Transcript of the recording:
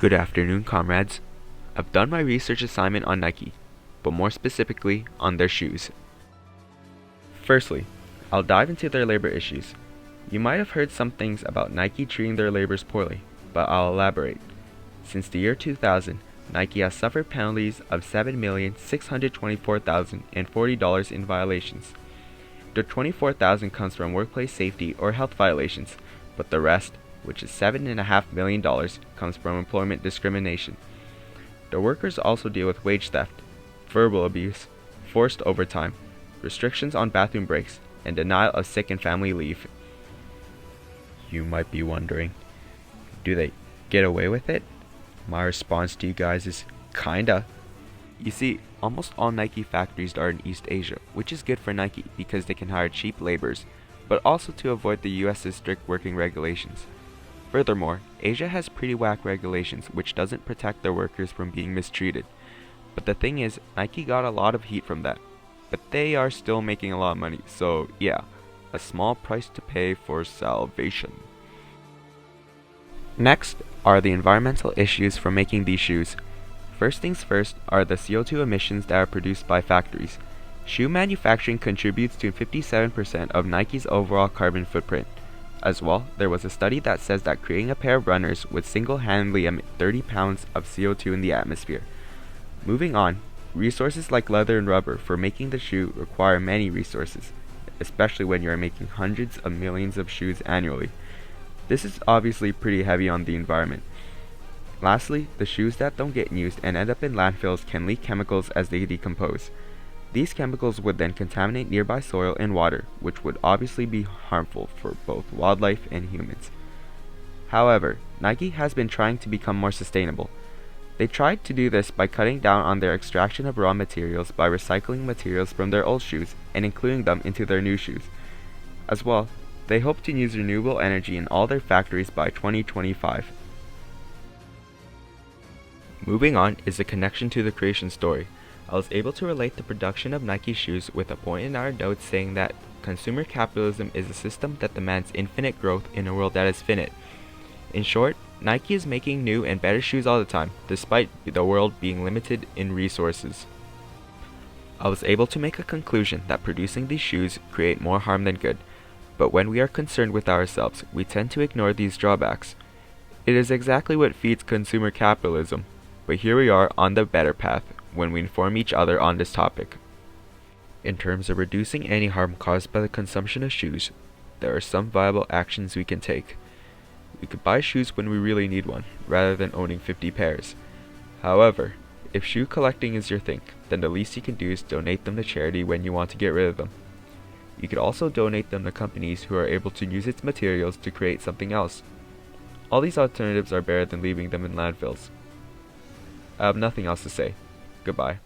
Good afternoon, comrades. I've done my research assignment on Nike, but more specifically on their shoes. Firstly, I'll dive into their labor issues. You might have heard some things about Nike treating their laborers poorly, but I'll elaborate. Since the year 2000, Nike has suffered penalties of $7,624,040 in violations. The $24,000 comes from workplace safety or health violations, but the rest, which is $7.5 million, comes from employment discrimination. The workers also deal with wage theft, verbal abuse, forced overtime, restrictions on bathroom breaks, and denial of sick and family leave. You might be wondering, do they get away with it? My response to you guys is kinda. You see, almost all Nike factories are in East Asia, which is good for Nike because they can hire cheap laborers, but also to avoid the US's strict working regulations. Furthermore, Asia has pretty whack regulations which doesn't protect their workers from being mistreated. But the thing is, Nike got a lot of heat from that. But they are still making a lot of money, so yeah, a small price to pay for salvation. Next are the environmental issues from making these shoes. First things first are the CO2 emissions that are produced by factories. Shoe manufacturing contributes to 57% of Nike's overall carbon footprint. As well, there was a study that says that creating a pair of runners would single-handedly emit 30 pounds of CO2 in the atmosphere. Moving on, resources like leather and rubber for making the shoe require many resources, especially when you are making hundreds of millions of shoes annually. This is obviously pretty heavy on the environment. Lastly, the shoes that don't get used and end up in landfills can leak chemicals as they decompose. These chemicals would then contaminate nearby soil and water, which would obviously be harmful for both wildlife and humans. However, Nike has been trying to become more sustainable. They tried to do this by cutting down on their extraction of raw materials by recycling materials from their old shoes and including them into their new shoes. As well, they hope to use renewable energy in all their factories by 2025. Moving on is the connection to the creation story. I was able to relate the production of Nike shoes with a point in our notes saying that consumer capitalism is a system that demands infinite growth in a world that is finite. In short, Nike is making new and better shoes all the time, despite the world being limited in resources. I was able to make a conclusion that producing these shoes create more harm than good, but when we are concerned with ourselves, we tend to ignore these drawbacks. It is exactly what feeds consumer capitalism, but here we are on the better path when we inform each other on this topic. In terms of reducing any harm caused by the consumption of shoes, there are some viable actions we can take. We could buy shoes when we really need one, rather than owning 50 pairs. However, if shoe collecting is your thing, then the least you can do is donate them to charity when you want to get rid of them. You could also donate them to companies who are able to use its materials to create something else. All these alternatives are better than leaving them in landfills. I have nothing else to say. Goodbye.